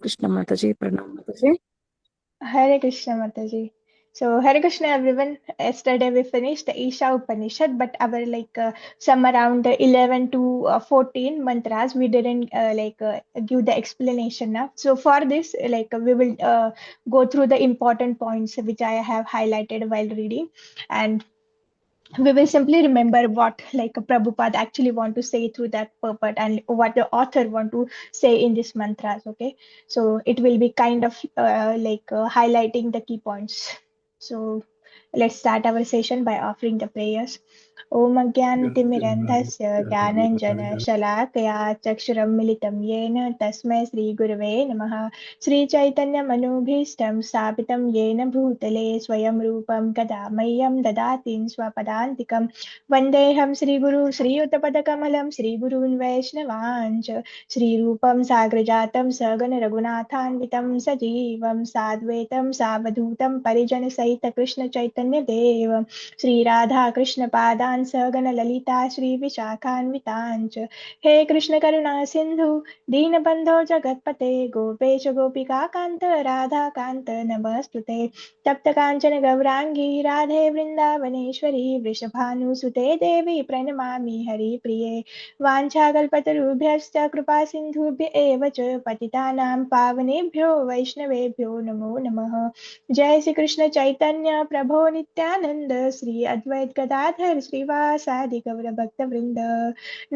Krishna Mataji, Pranam Mataji. Hare Krishna Mataji. So Hare Krishna everyone. Yesterday we finished the īšopanīšad, but our some around 11 to 14 mantras we didn't give the explanation now. So for this we will go through the important points which I have highlighted while reading, and we will simply remember what Prabhupada actually want to say through that purport and what the author want to say in this mantras. Okay, so it will be kind of highlighting the key points. So let's start our session by offering the prayers. ॐ अज्ञानतिमिरन्धस्य ज्ञानञ्जनशलाकया चक्षुरन्मिलितं येन तस्मै श्रीगुरवे नमः श्रीचैतन्यमनोभीष्टं स्थापितं येन भूतले स्वयं रूपं कदा मह्यं ददाति स्वपदान्तिकं वन्देऽहं श्रीगुरु श्रीयुतपदकमलं श्रीगुरून् वैष्णवान् च श्रीरूपं साग्रजातं सगणरघुनाथान्वितं सजीवं साद्वैतं सावधूतं परिजनसहितकृष्णचैतन्यदेव श्रीराधा कृष्णपादान् सगण ललिता श्री विशाखान्वितांच हे कृष्ण करुणा सिंधु दीनबंधो जगतपते गोपेश गोपिका कांत राधा कांत नमस्तुते तप्त कांचन गौरांगी राधे वृंदावनेश्वरी वृषभानुसुते देवी प्रणमामि हरिप्रिये वाञ्छाकल्पतरुभ्यश्च कृपा सिन्धुभ्य एव च पतितानां पावनेभ्यो वैष्णवेभ्यो नमो नमः जय श्री कृष्ण चैतन्य प्रभो नित्यानंद श्री अद्वैत गदाधर श्रीवासादि गौर भक्त वृंद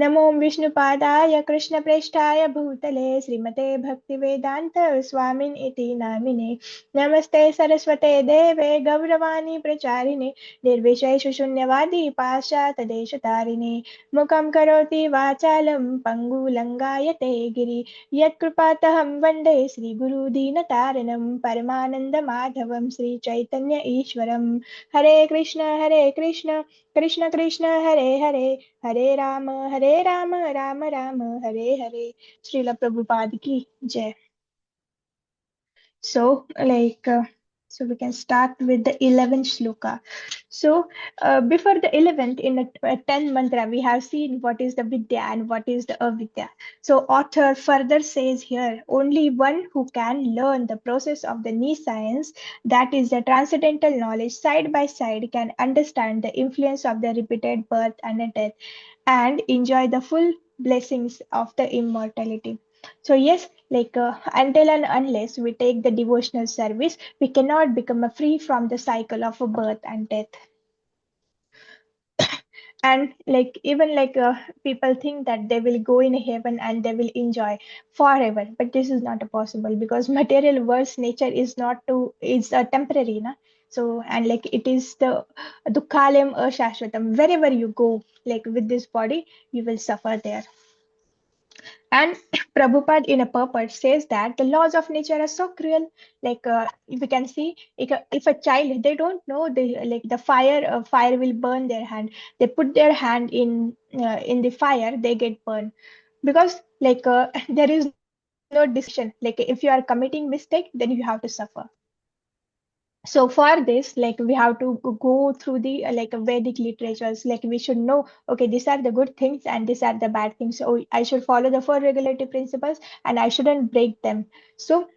नमो विष्णुपादाय कृष्ण प्रेष्ठाय भूतले श्रीमते भक्ति वेदांत स्वामिन इति नामिने नमस्ते सरस्वते देवे गौरवाणी प्रचारिणे निर्विशेष शून्यवादी पाश्चात देश तारिणे मुखं करोति वाचालं पंगुलंगायते गिरि यत्कृपातहं वन्दे श्रीगुरुदीनतारिणं परमानन्दमाधवं श्रीचैतन्य ईश्वरं हरे कृष्ण कृष्ण कृष्ण हरे हरे हरे राम राम राम हरे हरे श्रील प्रभुपाद की जय. So, so we can start with the 11th shloka. So, before the 11th, in the 10th mantra, we have seen what is the vidya and what is the avidya. So, author further says here, only one who can learn the process of the knee science, that is the transcendental knowledge, side by side, can understand the influence of the repeated birth and death and enjoy the full blessings of the immortality. So yes, until and unless we take the devotional service, we cannot become free from the cycle of a birth and death. And even people think that they will go in heaven and they will enjoy forever, but this is not possible because material world's nature is not to is temporary, na. So and it is the dukhalem ashashvatam. Wherever you go, with this body, you will suffer there. And Prabhupada in a purport says that the laws of nature are so cruel. If you can see, if a child, they don't know the fire will burn their hand. They put their hand in the fire, they get burned because there is no decision. If you are committing mistake, then you have to suffer. So for this we have to go through the Vedic literatures. We should know, okay, these are the good things and these are the bad things, so I should follow the four regulative principles and I shouldn't break them. So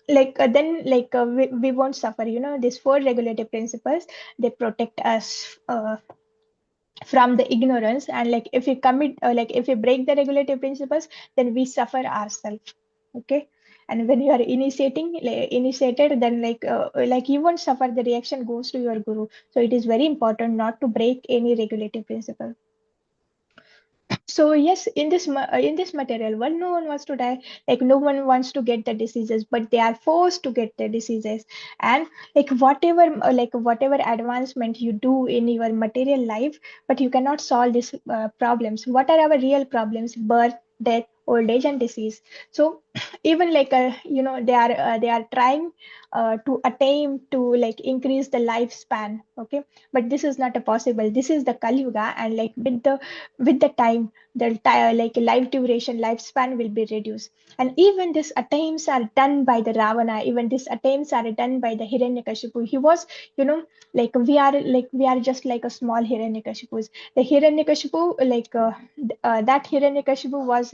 then we won't suffer. These four regulative principles, they protect us from the ignorance, and if we commit if we break the regulative principles, then we suffer ourselves. Okay, and when you are initiated, then you won't suffer. The reaction goes to your guru. So it is very important not to break any regulative principle. So yes, in this material world, no one wants to die. No one wants to get the diseases, but they are forced to get the diseases. And whatever advancement you do in your material life, but you cannot solve these problems. What are our real problems? Birth, death, old age, and disease. So even they are trying to attain to increase the lifespan. Okay, but this is not a possible. This is the Kali Yuga, and with the time, the life duration, lifespan will be reduced. And even these attempts are done by the Ravana. Even these attempts are done by the Hiranyakashipu. He was, we are just like a small Hiranyakashipus. The Hiranyakashipu, that Hiranyakashipu was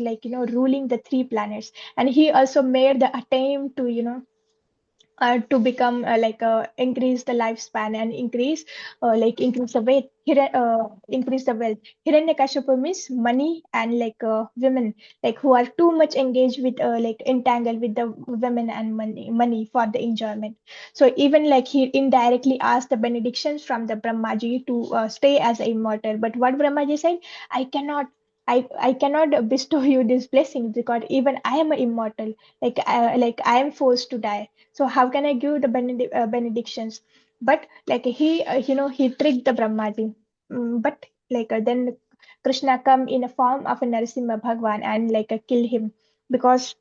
ruling the three planets, and he also made the attempt to to become increase the lifespan and increase the weight, increase the wealth. Hiranyakashipu means money and women who are too much engaged with entangled with the women and money for the enjoyment. So even he indirectly asked the benedictions from the Brahmaji to stay as immortal. But what Brahmaji said, I cannot. I cannot bestow you this blessing because even I am immortal. I am forced to die, so how can I give the benedictions? But he tricked the Brahmaji. But then Krishna come in a form of a Narasimha Bhagwan and kill him, because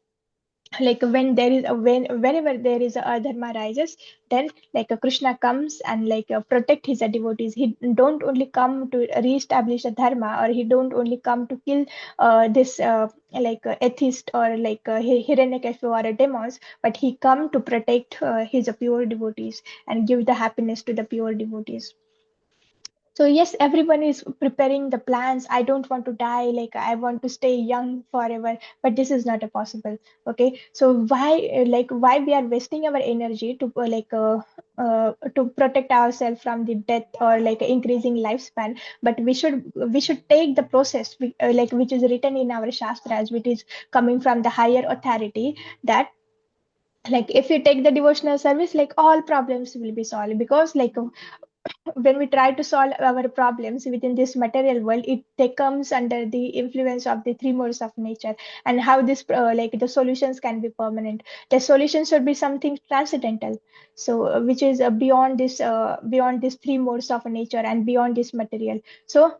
when there is a whenever there is a dharma rises, then Krishna comes and protect his devotees. He don't only come to reestablish a dharma, or he don't only come to kill this atheist or Hiranyakashipu or a demons, but he come to protect his pure devotees and give the happiness to the pure devotees. So yes, everyone is preparing the plans. I don't want to die. I want to stay young forever. But this is not a possible. Okay. So why we are wasting our energy to protect ourselves from the death or increasing lifespan? But we should take the process which is written in our shastras, which is coming from the higher authority, that if you take the devotional service, all problems will be solved. Because when we try to solve our problems within this material world, it comes under the influence of the three modes of nature. And how this the solutions can be permanent, the solution should be something transcendental. So which is beyond these three modes of nature and beyond this material. So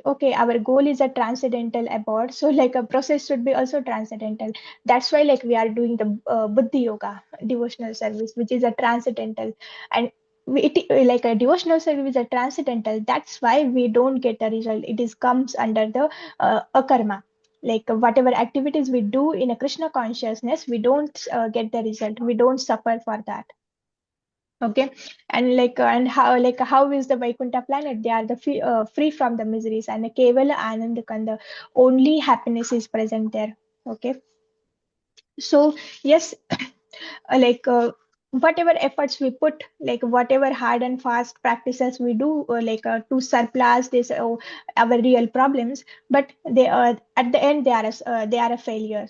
okay, our goal is a transcendental abode, so a process should be also transcendental. That's why we are doing the buddhi yoga devotional service, which is a transcendental. And a devotional service is a transcendental. That's why we don't get the result. It is comes under the akarma. Whatever activities we do in a Krishna consciousness, we don't get the result. We don't suffer for that. Okay. And how is the Vaikuntha planet? They are the free from the miseries, and the Kevala Anand Kanda, only happiness is present there. Okay. So yes, whatever efforts we put, whatever hard and fast practices we do, to surpass this our real problems, but they are at the end they are a failure.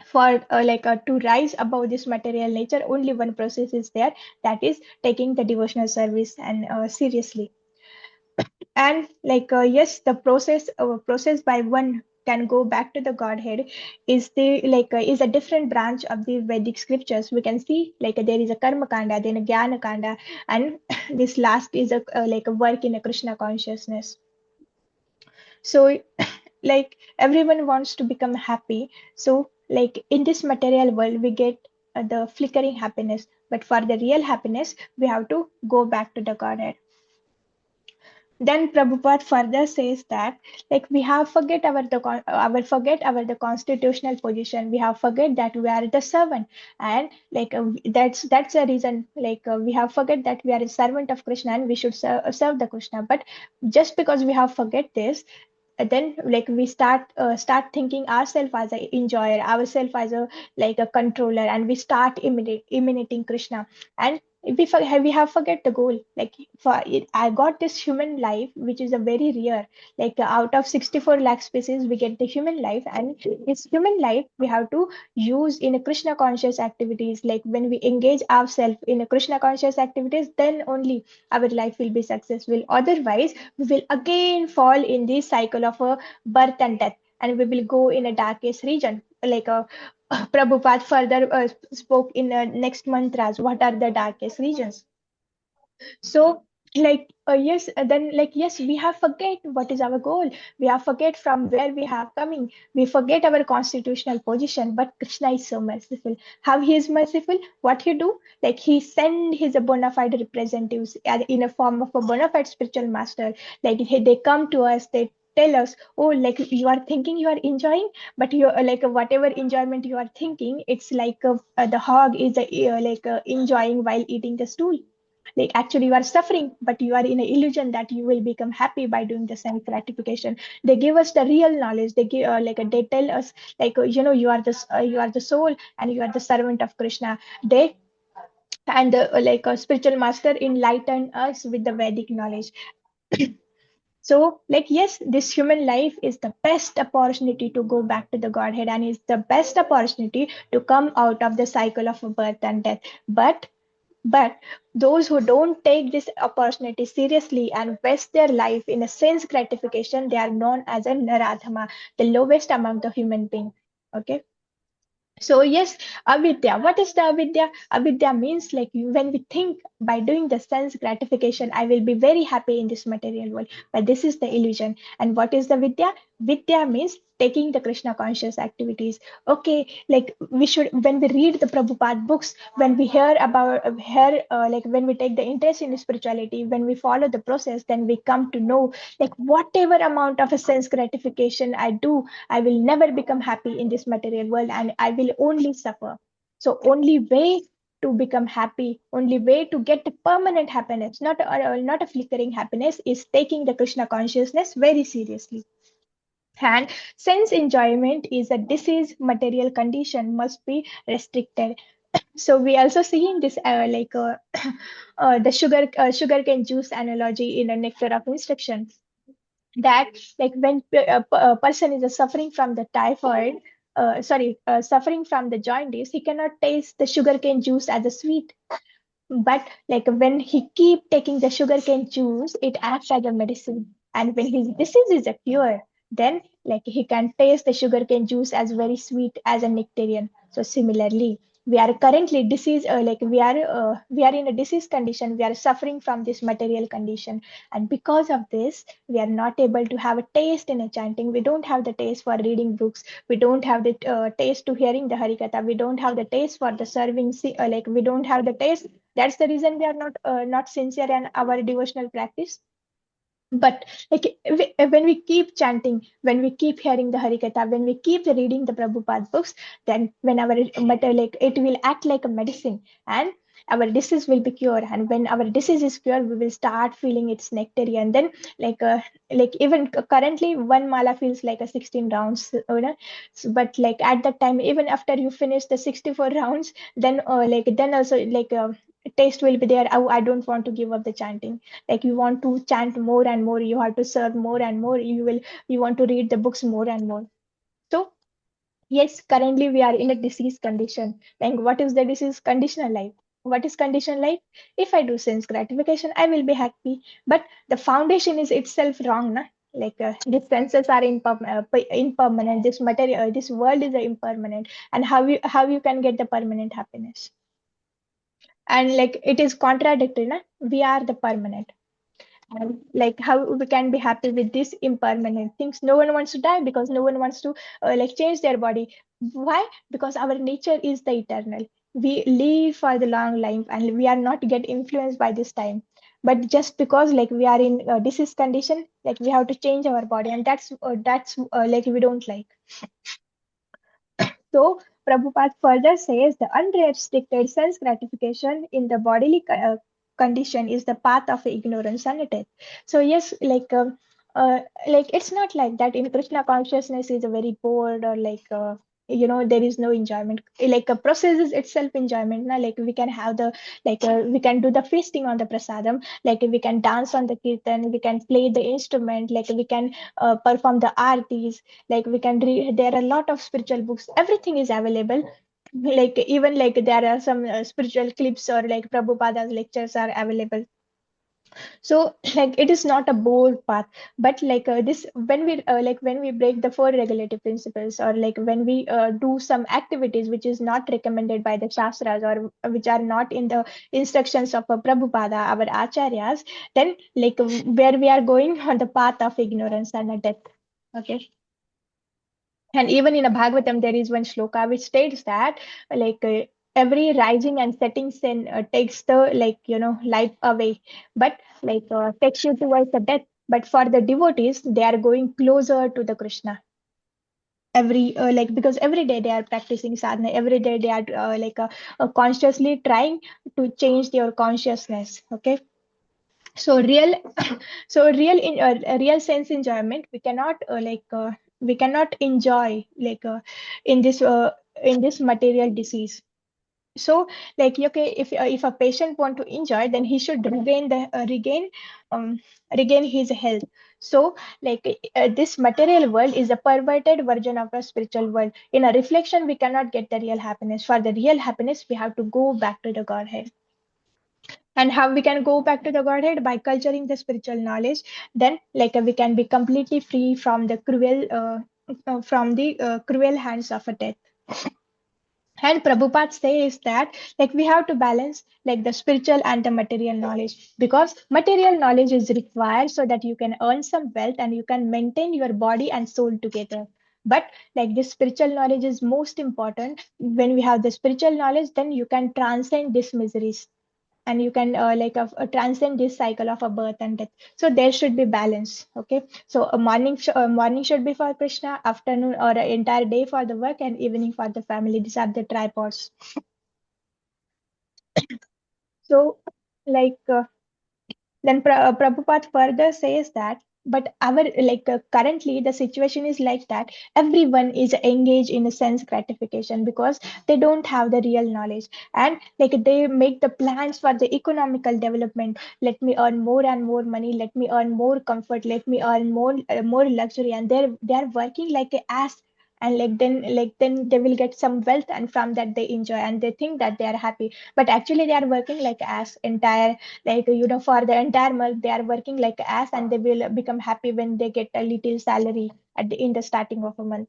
For to rise above this material nature, only one process is there, that is taking the devotional service and seriously. And yes, the process by one can go back to the Godhead is the is a different branch of the Vedic scriptures. We can see there is a karma kanda, then a jnana kanda, and this last is a work in a Krishna consciousness. So everyone wants to become happy. So in this material world we get the flickering happiness, but for the real happiness we have to go back to the Godhead. Then Prabhupada further says that we have forget our the constitutional position. We have forget that we are the servant, and that's a reason. We have forget that we are a servant of Krishna and we should serve the Krishna. But just because we have forget this, then we start thinking ourselves as a enjoyer, ourselves as a a controller, and we start imitating Krishna. And we have forget the goal. For it, I got this human life, which is a very rare. Out of 64 lakh species we get the human life, and this human life we have to use in a Krishna conscious activities. When we engage ourselves in a Krishna conscious activities, then only our life will be successful. Otherwise we will again fall in this cycle of birth and death, and we will go in a darkest region. Prabhupada further spoke in next mantras what are the darkest regions. So yes, then yes, we have forget what is our goal. We have forget from where we have coming. We forget our constitutional position. But Krishna is so merciful. How he is merciful? What he do? He send his bona fide representatives in a form of a bona fide spiritual master. They come to us, they tell us, oh, you are thinking you are enjoying, but you whatever enjoyment you are thinking, it's the hog is enjoying while eating the stool. Like actually you are suffering, but you are in an illusion that you will become happy by doing the sense gratification. They give us the real knowledge. They give they tell us like you are this you are the soul and you are the servant of Krishna. They and like a spiritual master enlighten us with the Vedic knowledge. So, like, yes, this human life is the best opportunity to go back to the Godhead and is the best opportunity to come out of the cycle of birth and death. But those who don't take this opportunity seriously and waste their life in a sense gratification, they are known as a Naradhama, the lowest among the human being. Okay. So yes, avidya. What is the avidya? Avidya means like when we think by doing the sense gratification, I will be very happy in this material world. But this is the illusion. And what is the vidya? Vidya means taking the Krishna conscious activities. Okay, like we should when we read the Prabhupada books, when we hear about like when we take the interest in spirituality, when we follow the process, then we come to know like whatever amount of a sense gratification I do, I will never become happy in this material world and I will only suffer. So only way to become happy, only way to get the permanent happiness, not a flickering happiness, is taking the Krishna consciousness very seriously. And sense enjoyment is a disease material condition must be restricted. So we also see in this the sugarcane juice analogy in a nectar of instruction that like when a person is suffering from the typhoid suffering from the jaundice, he cannot taste the sugarcane juice as a sweet, but like when he keep taking the sugarcane juice, it acts as a medicine. And when his disease is a cure, then like he can taste the sugarcane juice as very sweet as a nectarian. So similarly, we are currently disease we are in a disease condition. We are suffering from this material condition, and because of this, we are not able to have a taste in a chanting. We don't have the taste for reading books. We don't have the taste to hearing the harikatha. We don't have the taste for the serving. We don't have the taste. That's the reason we are not sincere in our devotional practice. But like when we keep chanting, when we keep hearing the harikatha, when we keep reading the Prabhupada books, then when our like it will act like a medicine, and our disease will be cured. And when our disease is cured, we will start feeling its nectarian. Then like like even currently one mala feels like a 16 rounds, but like at that time, even after you finish the 64 rounds, then then also taste will be there. Oh, I don't want to give up the chanting. Like you want to chant more and more, you have to serve more and more, you want to read the books more and more. So yes, currently we are in a disease condition. Like what is the disease? Conditional life. What is conditional life? If I do sense gratification, I will be happy, but the foundation is itself wrong, na? Like these senses are impermanent, this material, this world is impermanent, and how you can get the permanent happiness? And like it is contradictory, na? We are the permanent, and like how we can be happy with these impermanent things. No one wants to die because no one wants to like change their body. Why? Because our nature is the eternal. We live for the long life and we are not get influenced by this time. But just because like we are in disease condition, like we have to change our body, and that's like we don't like. So Prabhupada further says the unrestricted sense gratification in the bodily condition is the path of ignorance and death. So yes, like it's not like that. In Krishna consciousness is a very bored or there is no enjoyment. Like a process is itself enjoyment. Na? Like we can have the we can do the feasting on the prasadam. Like we can dance on the kirtan. We can play the instrument. Like we can perform the aartis, like we can read. There are a lot of spiritual books, everything is available. Like even like there are some spiritual clips or like Prabhupada's lectures are available. So like it is not a bold path, but like this when we break the four regulative principles, or like when we do some activities which is not recommended by the shastras, or which are not in the instructions of Prabhupada, our acharyas, then like where we are going on the path of ignorance and death. Okay. And even in a Bhagavatam, there is one shloka which states that like every rising and setting sun takes the life away, but takes you towards the death. But for the devotees, they are going closer to the Krishna. every because every day they are practicing sadhana, every day they are consciously trying to change their consciousness. Okay, so real so real sense enjoyment we cannot we cannot enjoy in this uh, in this material disease. So okay, if a patient want to enjoy, then he should um, regain his health. So this material world is a perverted version of a spiritual world. In a reflection we cannot get the real happiness. For the real happiness we have to go back to the Godhead. And how we can go back to the Godhead? By culturing the spiritual knowledge. Then we can be completely free from the cruel hands of a death. And Prabhupada says that we have to balance the spiritual and the material knowledge, because material knowledge is required so that you can earn some wealth and you can maintain your body and soul together. But this spiritual knowledge is most important. When we have the spiritual knowledge, then you can transcend these miseries, and you can transcend this cycle of a birth and death. So there should be balance. Okay, so morning should be for Krishna, afternoon or an entire day for the work, and evening for the family. These are the tripods. So like then Prabhupada further says that, but our currently the situation is like that. Everyone is engaged in a sense gratification because they don't have the real knowledge, and they make the plans for the economical development. Let me earn more and more money. Let me earn more comfort. Let me earn more luxury, and they're working like a ass. And then they will get some wealth, and from that they enjoy and they think that they are happy, but actually they are working like ass entire for the entire month. They are working like ass, and they will become happy when they get a little salary in the starting of a month.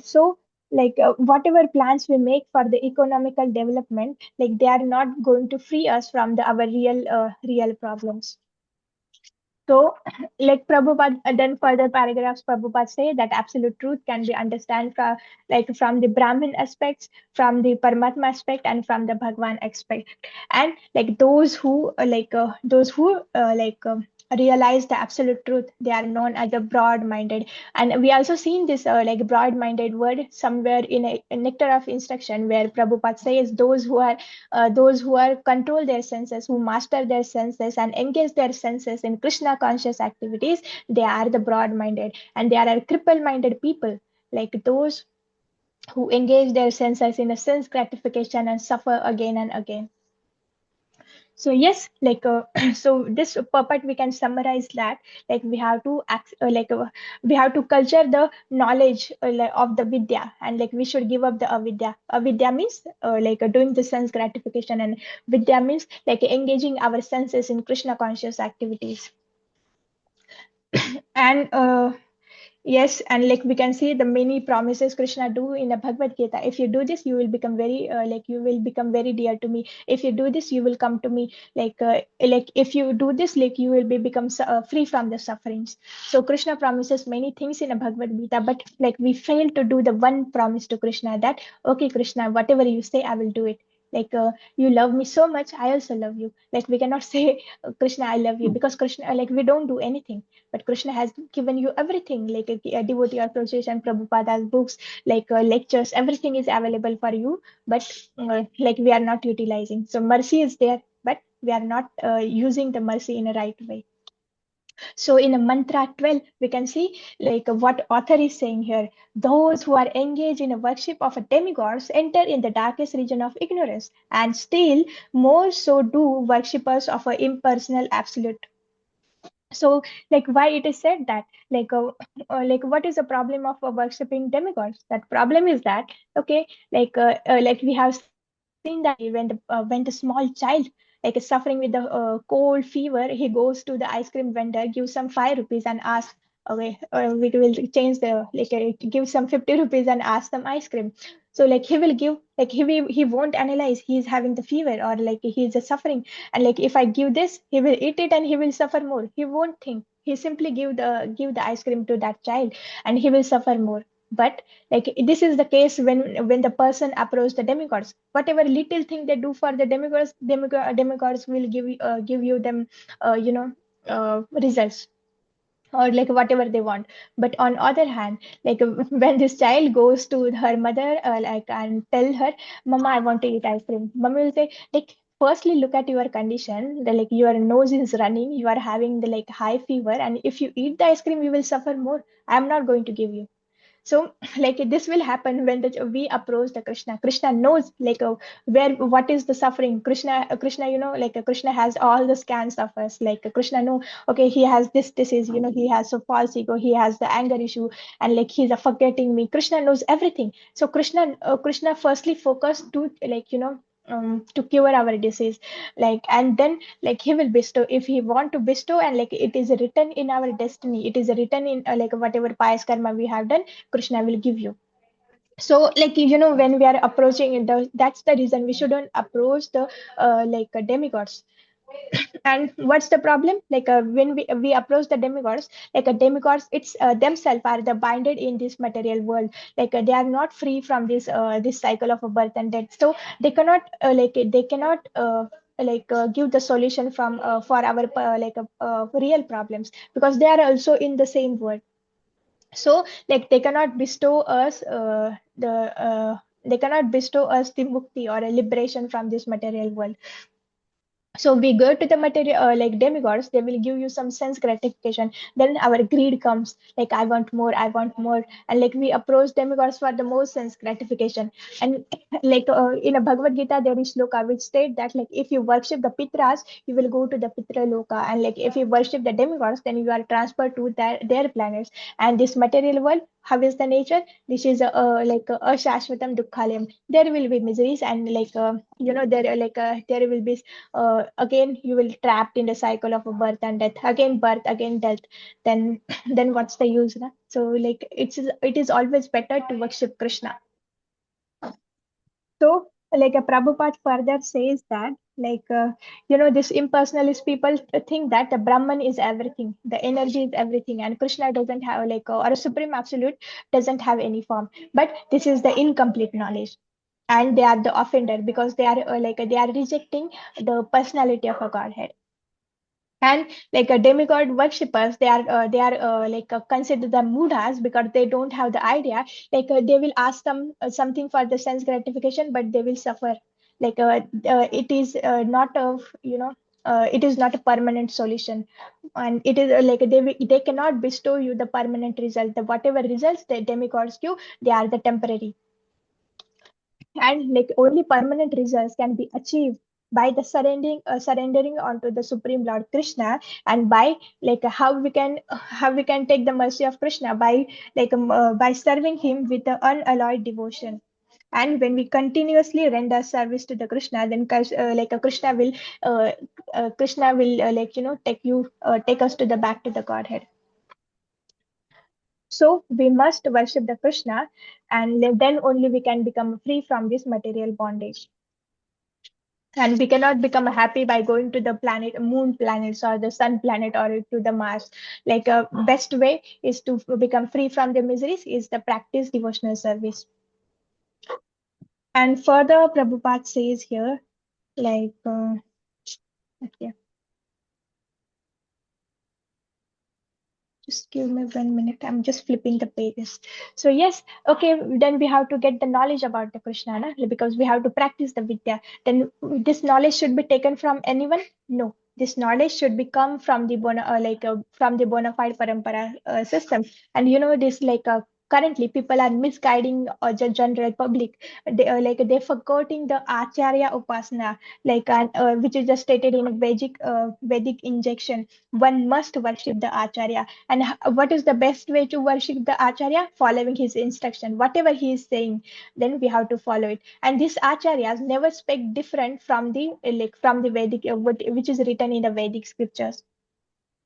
So whatever plans we make for the economical development, they are not going to free us from our real problems. So, Prabhupada, then further paragraphs, Prabhupada say that absolute truth can be understood from the Brahmin aspects, from the Paramatma aspect, and from the Bhagwan aspect. And those who realize the absolute truth, they are known as the broad-minded. And we also seen this broad-minded word somewhere in a nectar of instruction, where Prabhupada says those who are control their senses, who master their senses and engage their senses in Krishna conscious activities, they are the broad-minded. And they are cripple-minded people, like those who engage their senses in a sense gratification and suffer again and again. So yes, so this puppet we can summarize that we have to we have to culture the knowledge of the vidya, and we should give up the avidya. Avidya means doing the sense gratification, and vidya means engaging our senses in Krishna conscious activities. And yes, and we can see the many promises Krishna do in the Bhagavad Gita. If you do this, you will become you will become very dear to me. If you do this, you will come to me. If you do this, you will become free from the sufferings. So Krishna promises many things in the Bhagavad Gita, but we fail to do the one promise to Krishna, that okay, Krishna, whatever you say, I will do it. You love me so much, I also love you. We cannot say Krishna, I love you, because Krishna, we don't do anything, but Krishna has given you everything, a devotee association, Prabhupada's books, lectures, everything is available for you, but we are not utilizing. So mercy is there, but we are not using the mercy in a right way. So in a mantra 12, we can see what author is saying here. Those who are engaged in a worship of a demigods enter in the darkest region of ignorance, and still more so do worshippers of an impersonal absolute. So why it is said that what is the problem of worshipping demigods? That problem is that okay, we have seen that when the small child is suffering with the cold fever, he goes to the ice cream vendor, gives some 5 rupees and asks, okay, we will change the give some 50 rupees and ask them ice cream. So he will give, he won't analyze he's having the fever, or he's just suffering, and if I give this, he will eat it and he will suffer more. He won't think, he simply give the ice cream to that child, and he will suffer more. But this is the case when the person approaches the demigods. Whatever little thing they do for the demigods will give you them results. or like whatever they want. But on other hand, like when this child goes to her mother, like, and tell her, mama, I want to eat ice cream, mommy will say, like, firstly look at your condition, the, like your nose is running, you are having the like high fever, and if you eat the ice cream you will suffer more. I am not going to give you. So like this will happen when we approach the Krishna knows like where what is the suffering. Krishna, like Krishna has all the scans of us. Like Krishna know, okay, he has this disease, he has a false ego, he has the anger issue, and like he's forgetting me. Krishna knows everything. So Krishna firstly focused to like to cure our disease, like, and then like he will bestow if he want to bestow, and like it is written in our destiny, it is written in like whatever pious karma we have done, Krishna will give you. So like when we are approaching that's the reason we shouldn't approach the like demigods. And what's the problem, like when we approach the demigods, like demigods, it's themselves are the binded in this material world, like they are not free from this cycle of a birth and death. So they cannot they cannot give the solution from for our real problems, because they are also in the same world. So like they cannot bestow us they cannot bestow us the mukti or a liberation from this material world. So we go to the material like demigods, they will give you some sense gratification, then our greed comes, like I want more, I want more, and like we approach demigods for the most sense gratification. And like in a Bhagavad Gita there is shloka which state that like if you worship the pitras you will go to the pitra loka, and like if you worship the demigods then you are transferred to their planets. And this material world, how is the nature, this is a shashvatam dukkhalayam, there will be miseries, and like there will be again you will trapped in the cycle of a birth and death, again birth, again death. Then then what's the use, na? So like it is always better to worship Krishna. So like a Prabhupada further says that like this impersonalist people think that the Brahman is everything, the energy is everything, and Krishna doesn't have like or a supreme absolute doesn't have any form. But this is the incomplete knowledge, and they are the offender because they are they are rejecting the personality of a godhead. And like a demigod worshippers, they are considered the mudas because they don't have the idea. Like they will ask something for the sense gratification, but they will suffer. Like it is not a it is not a permanent solution, and it is they cannot bestow you the permanent result. The whatever results the demigods give, they are the temporary. And like only permanent results can be achieved by the surrendering onto the supreme lord Krishna. And by like how we can take the mercy of Krishna by serving him with the unalloyed devotion. And when we continuously render service to the Krishna, then Krishna will take us to the back to the godhead. So we must worship the Krishna, and then only we can become free from this material bondage. And we cannot become happy by going to the planet moon planets or the sun planet or to the Mars. Like a best way is to become free from the miseries is the practice devotional service. And further Prabhupada says here, like okay, just give me 1 minute, I'm just flipping the pages. So yes, okay, then we have to get the knowledge about the Krishna, na? Because we have to practice the vidya. Then this knowledge should be taken from anyone? No, this knowledge should be come from the from the bona fide parampara system. And this currently people are misguiding the general public. They're forgetting the acharya upasana, which is just stated in a Vedic injection. One must worship the acharya. And what is the best way to worship the acharya? Following his instruction, whatever he is saying, then we have to follow it. And these acharyas never speak different from the from the Vedic which is written in the Vedic scriptures.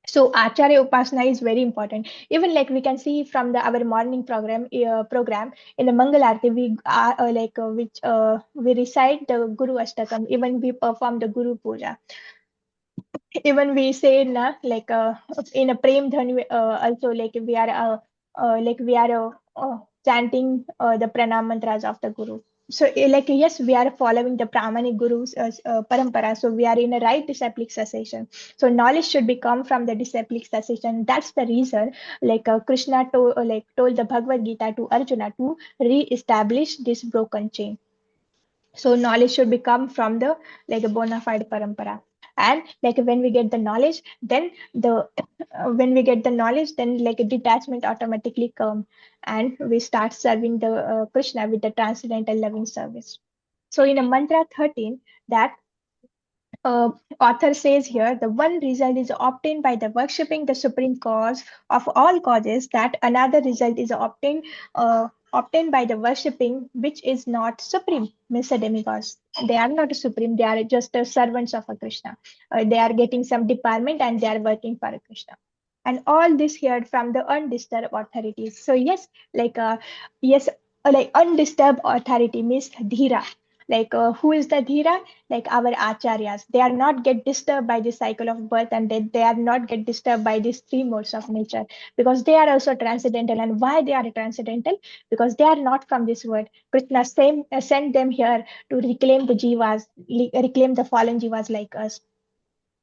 So acharya upasana is very important. Even like we can see from the our morning program in the mangal arati, we are which we recite the Guru Ashtakam, even we perform the Guru Puja. Even we say na in a prem dhani also, like we are chanting the pranam mantras of the Guru. So like yes, we are following the Brahmanic gurus parampara, so we are in a right disciplic succession. So knowledge should be come from the disciplic succession. That's the reason like Krishna told the Bhagavad Gita to Arjuna to re-establish this broken chain. So knowledge should become from the like a bona fide parampara. And like when we get the knowledge, then the when we get the knowledge, then like a detachment automatically come, and we start serving the Krishna with the transcendental loving service. So in a mantra 13, that uh, author says here, the one result is obtained by the worshipping the supreme cause of all causes, that another result is obtained by the worshipping which is not supreme, means the demigods. They are not supreme, they are just servants of a Krishna. They are getting some department and they are working for a Krishna. And all this here from the undisturbed authorities. So yes, like yes, like undisturbed authority means dhira. Like who is the dhira? Like our acharyas. They are not get disturbed by the cycle of birth and death. They are not get disturbed by these three modes of nature, because they are also transcendental. And why they are transcendental? Because they are not from this world. Krishna sent them here to reclaim the jivas, reclaim the fallen jivas like us.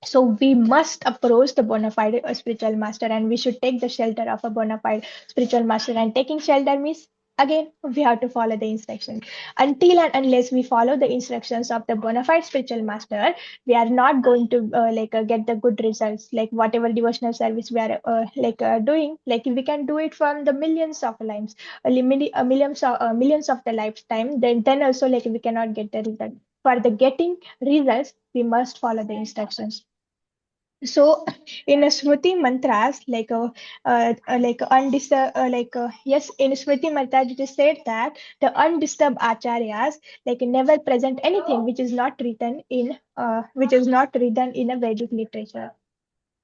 So we must approach the bona fide spiritual master, and we should take the shelter of a bona fide spiritual master. And taking shelter means, again, we have to follow the instructions. Until and unless we follow the instructions of the bona fide spiritual master, we are not going to get the good results. Like whatever devotional service we are doing, like we can do it from the millions of lives, millions of the lifetime. Then also like we cannot get the result. For the getting results, we must follow the instructions. So in a Smriti mantras, yes, in Smriti mantras it is said that the undisturbed acharyas like never present anything which is not written in a Vedic literature.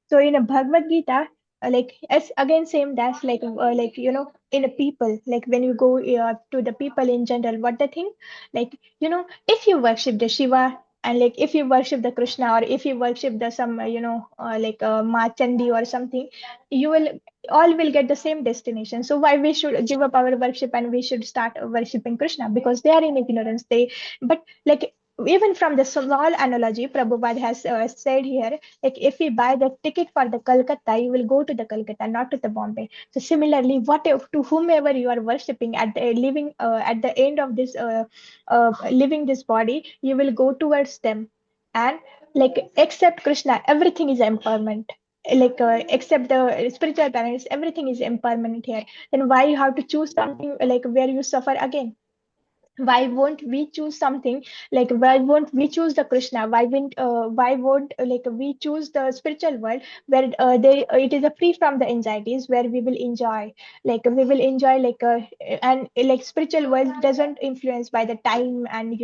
So in a Bhagavad Gita, like as again same, that's in a people, like when you go to the people in general, what they think, like if you worship the Shiva, and like if you worship the Krishna, or if you worship the some Ma Chandi or something, you will all will get the same destination. So why we should give up our worship and we should start worshiping Krishna? Because they are in ignorance. But like even from the small analogy, Prabhupada has said here, like if we buy the ticket for the Calcutta, you will go to the Calcutta, not to the Bombay. So similarly, what if, to whomever you are worshipping at the living at the end of this living this body, you will go towards them. And like except Krishna, everything is impermanent. Like except the spiritual planets, everything is impermanent here. Then why you have to choose something like where you suffer again? Why won't we choose something, like why won't we choose the Krishna? Why won't we choose the spiritual world where it is a free from the anxieties, where we will enjoy, and like spiritual world doesn't influence by the time and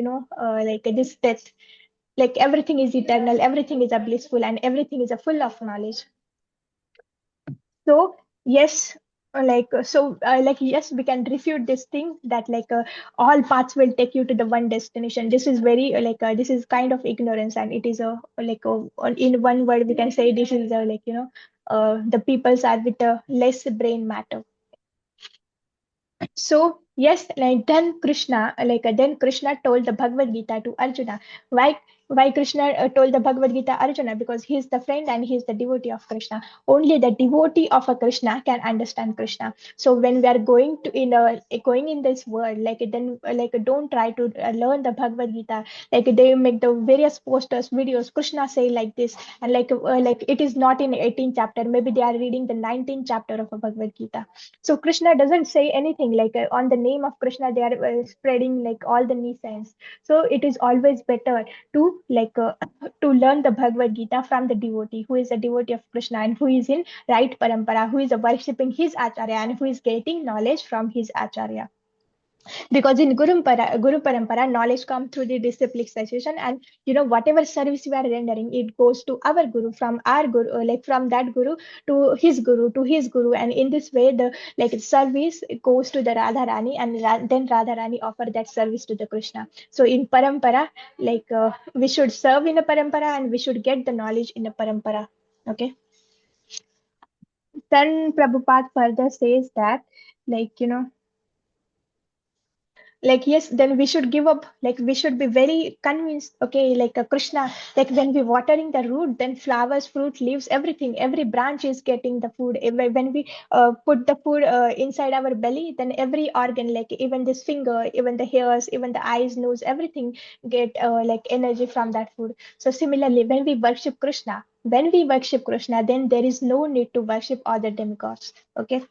this death. Like everything is eternal, everything is a blissful, and everything is a full of knowledge. So yes, yes, we can refute this thing that all paths will take you to the one destination. This is very this is kind of ignorance, and it is in one word we can say this is the peoples are with a less brain matter. So yes, then Krishna told the Bhagavad Gita to Arjuna. Why Krishna told the Bhagavad Gita Arjuna? Because he is the friend and he is the devotee of Krishna. Only the devotee of a Krishna can understand Krishna. So when we are going in this world, then don't try to learn the Bhagavad Gita. Like they make the various posters, videos. Krishna say like this, and it is not in 18th chapter. Maybe they are reading the 19th chapter of a Bhagavad Gita. So Krishna doesn't say anything on the name of Krishna. They are spreading like all the nonsense. So it is always better to to learn the Bhagavad Gita from the devotee who is a devotee of Krishna and who is in right parampara, who is worshipping his acharya and who is getting knowledge from his acharya. Because in Guru Parampara, knowledge comes through the disciplic session, and whatever service we are rendering, it goes to our Guru, from our Guru, from that Guru to his Guru, to his Guru, and in this way, the service goes to the Radha Rani, and then Radha Rani offer that service to the Krishna. So in Parampara, we should serve in a Parampara, and we should get the knowledge in a Parampara. Okay. Then Prabhupada further says that, like like yes, then we should give up, like we should be very convinced, okay, like Krishna, like when we watering the root, then flowers, fruit, leaves, everything, every branch is getting the food. When we put the food inside our belly, then every organ, like even this finger, even the hairs, even the eyes, nose, everything get like energy from that food. So similarly, when we worship Krishna, then there is no need to worship other demigods. Okay.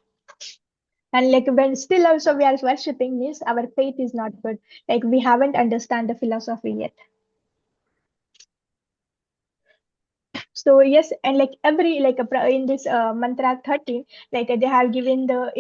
And like when still also we are worshipping means our faith is not good. Like we haven't understand the philosophy yet. So yes, and like every like in this mantra 13, like they have given the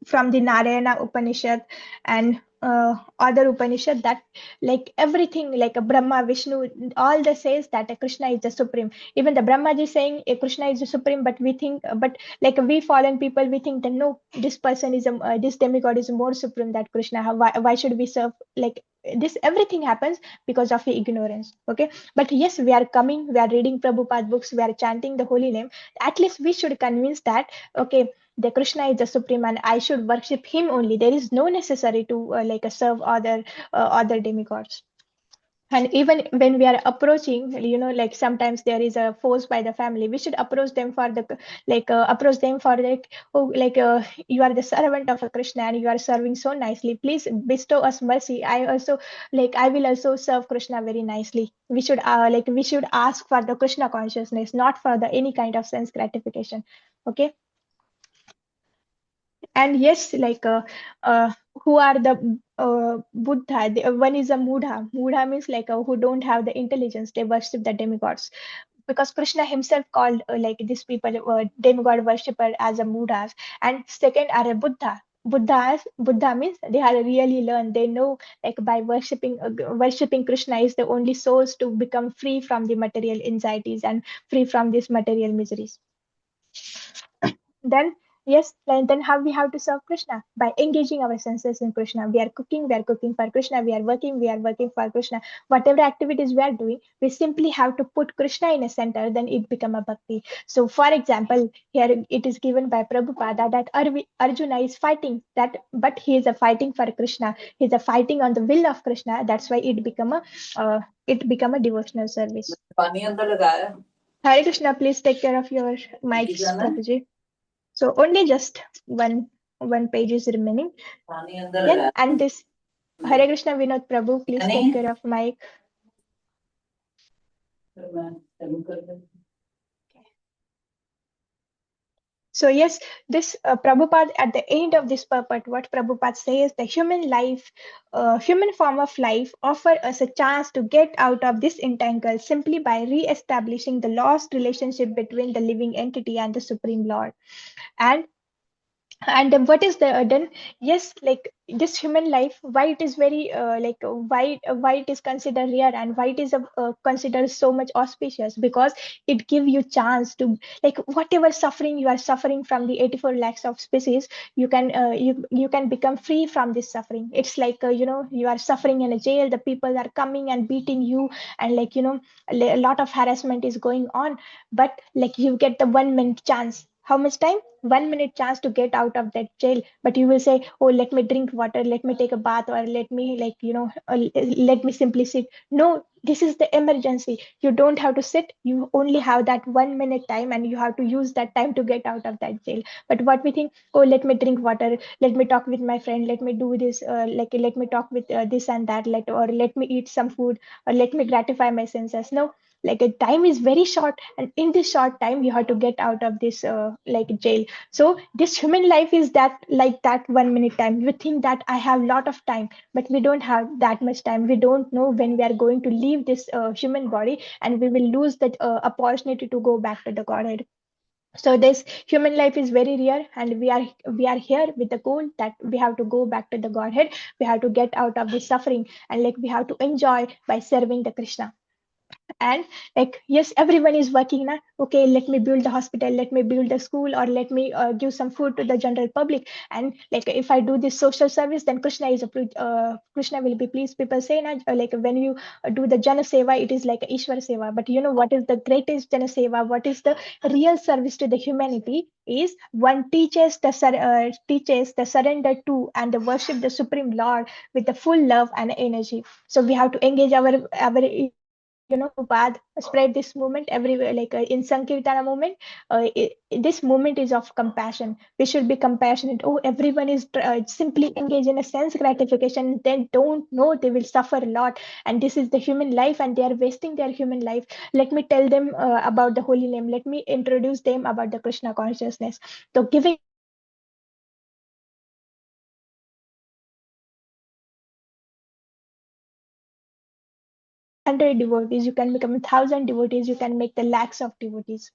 from the Narayana Upanishad and other Upanishad, that like everything, like a Brahma, Vishnu, all the says that Krishna is the supreme. Even the Brahmaji saying Krishna is the supreme, but we think, but like we fallen people, we think that no, this person is this demigod is more supreme than Krishna. Why should we serve like this? Everything happens because of the ignorance. Okay, but yes, we are coming, we are reading Prabhupada books, we are chanting the holy name. At least we should convince that okay, the Krishna is the supreme and I should worship him only. There is no necessary to serve other demigods. And even when we are approaching, like sometimes there is a force by the family, we should approach them for the approach them for like, oh, like you are the servant of a Krishna and you are serving so nicely, please bestow us mercy. I also, like I will also serve Krishna very nicely. We should we should ask for the Krishna consciousness, not for the any kind of sense gratification. Okay. And yes, uh, who are the Buddha, one is a Mudha means like who don't have the intelligence, they worship the demigods, because Krishna himself called like these people demigod worshipper as a Mudhas. And second are a Buddha means they are really learned, they know like by worshipping Krishna is the only source to become free from the material anxieties and free from these material miseries. Then yes, then how we have to serve Krishna? By engaging our senses in Krishna. We are cooking for Krishna. We are working for Krishna. Whatever activities we are doing, we simply have to put Krishna in a center, then it become a bhakti. So for example, here it is given by Prabhupada that Arjuna is fighting that, but he is a fighting for Krishna. He is a fighting on the will of Krishna. That's why it become a devotional service. Hare Krishna, please take care of your mics, Prabhuji. So only just one page is remaining. Yeah, and this Hare Krishna Vinod Prabhu, please take care of my. So yes, this Prabhupada at the end of this purport, what Prabhupada says, the human life, human form of life, offer us a chance to get out of this entangle simply by re-establishing the lost relationship between the living entity and the Supreme Lord. And what is the then yes, like this human life, why it is very why it is considered rare and why it is considered so much auspicious, because it give you chance to like whatever suffering you are suffering from the 84 lakhs of species, you can you can become free from this suffering. It's like you are suffering in a jail, the people are coming and beating you, and like a lot of harassment is going on, but like you get the 1 minute chance. How much time? 1 minute chance to get out of that jail, but you will say, oh, let me drink water, let me take a bath, or let me let me simply sit. No, this is the emergency. You don't have to sit, you only have that 1 minute time and you have to use that time to get out of that jail. But what we think, oh, let me drink water, let me talk with my friend, let me do this let me talk with this and that, or let me eat some food, or let me gratify my senses. No, like a time is very short, and in this short time you have to get out of this jail. So this human life is that, like that 1 minute time. You think that I have lot of time, but we don't have that much time. We don't know when we are going to leave this human body, and we will lose that opportunity to go back to the Godhead. So this human life is very rare, and we are here with the goal that we have to go back to the Godhead. We have to get out of this suffering, and like we have to enjoy by serving the Krishna. And like, yes, everyone is working now. Okay, let me build the hospital, let me build the school, or let me give some food to the general public. And like, if I do this social service, then Krishna is a Krishna will be pleased. People say na, like when you do the jana seva, it is like Ishwar seva. But you know what is the greatest jana seva? What is the real service to the humanity? Is one teaches the surrender to and the worship the supreme Lord with the full love and energy. So we have to engage our Prabhupada spread this movement everywhere, like in Sankirtana movement. This movement is of compassion. We should be compassionate. Oh, everyone is simply engaged in a sense gratification. They don't know they will suffer a lot, and this is the human life, and they are wasting their human life. Let me tell them about the holy name. Let me introduce them about the Krishna consciousness. So giving hundred devotees, you can become 1,000 devotees. You can make the lakhs of devotees.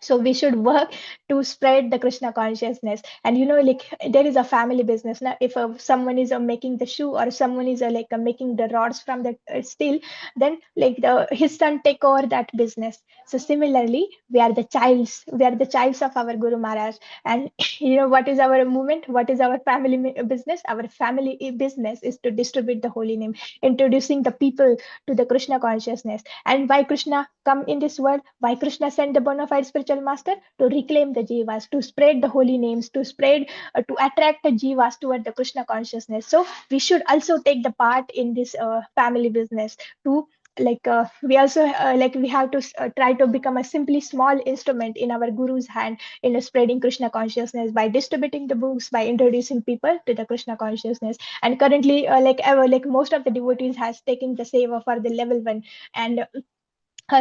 So we should work to spread the Krishna consciousness. And like there is a family business now. If someone is making the shoe, or someone is like making the rods from the steel, then like his son take over that business. So similarly, we are the childs of our Guru Maharaj. And what is our movement? What is our family business? Our family business is to distribute the holy name, introducing the people to the Krishna consciousness. And why Krishna come in this world? Why Krishna sent the bona fide spiritual master? To reclaim the jivas, to spread the holy names, to spread, to attract the jivas toward the Krishna consciousness. So we should also take the part in this family business to like we also like we have to try to become a simply small instrument in our guru's hand in spreading Krishna consciousness by distributing the books, by introducing people to the Krishna consciousness. And currently like most of the devotees has taken the seva for the level 1, and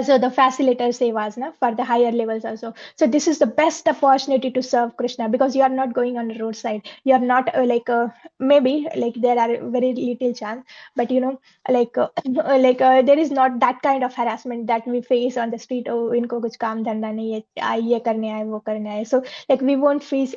so the facilitator sevas for the higher levels also. So this is the best opportunity to serve Krishna, because you are not going on the roadside. You are not maybe like there are very little chance, but like there is not that kind of harassment that we face on the street. Oh, इनको कुछ काम धंधा नहीं है, ये करने आए वो करने आए. So like we won't face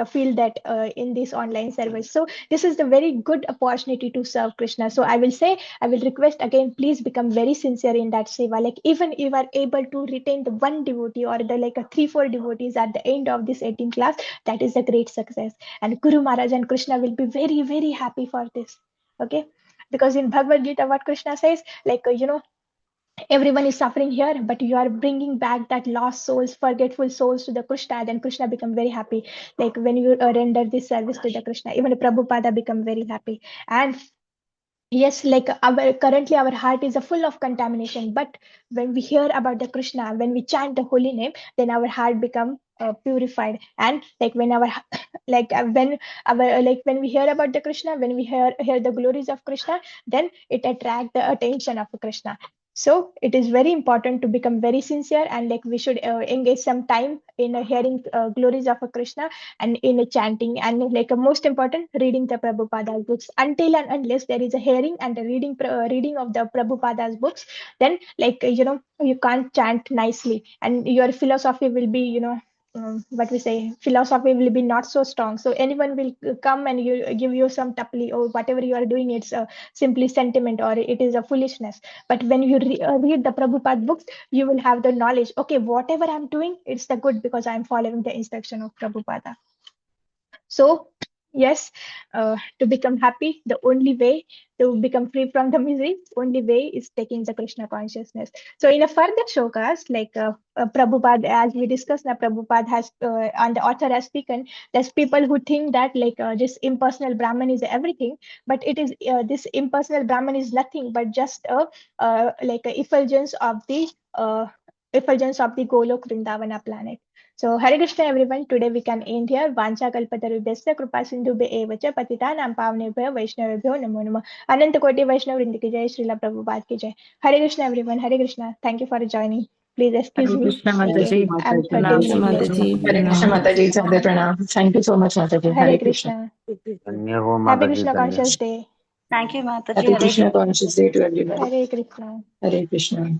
feel that in this online service. So this is the very good opportunity to serve Krishna. So I will request again, please become very sincere in that seva. Like even if you are able to retain the one devotee, or the like a 3-4 devotees at the end of this 18 class, that is a great success. And Guru Maharaj and Krishna will be very, very happy for this. Okay. Because in Bhagavad Gita, what Krishna says, like, everyone is suffering here, but you are bringing back that lost souls, forgetful souls to the Krishna, then Krishna become very happy. Like when you render this service to the Krishna, even Prabhupada become very happy. And yes, like our heart is full of contamination, but when we hear about the Krishna, when we chant the holy name, then our heart become purified. And like when our when we hear about the Krishna, when we hear the glories of Krishna, then it attract the attention of Krishna. So it is very important to become very sincere, and like we should engage some time in hearing glories of Krishna, and in chanting, and like most important, reading the Prabhupada's books. Until and unless there is a hearing and a reading of the Prabhupada's books, then like you can't chant nicely, and your philosophy will be what we say, philosophy will be not so strong. So anyone will come and you give you some tapli, or whatever you are doing, it's simply sentiment, or it is a foolishness. But when you read the Prabhupada books, you will have the knowledge. Okay, whatever I'm doing, it's the good, because I'm following the instruction of Prabhupada. So, yes, to become happy, the only way to become free from the misery, only way is taking the Krishna consciousness. So, in a further showcast, like Prabhupada, as we discussed, now Prabhupada has, and the author has spoken, there's people who think that like this impersonal Brahman is everything, but it is this impersonal Brahman is nothing but just a like a effulgence of the Golok Vrindavana planet. So, Hare Krishna everyone. Today we can end here. Vancha kalpatarubhyasya kripa sindhubhya eva cha patitanam pavnebhyo vaishnavebhyo namo namo. Ananta koti Vaishnav Vrinda ki jai, Srila Prabhupada ki jai. Hare Krishna everyone. Hare Krishna. Thank you for joining. Please excuse Hare me. Krishna माता जी, I'm 30 प्रणाम minutes माता late. जी, Hare Krishna प्रणाम। Mataji, Chande Pranam. Thank you so much, Mataji. Hare Hare Krishna. Krishna. धन्य हो Happy माता जी, Krishna धन्य। Conscious Day. Thank you, Mataji. Happy Hare Krishna Conscious Day to everyone. Hare Krishna. Hare Krishna.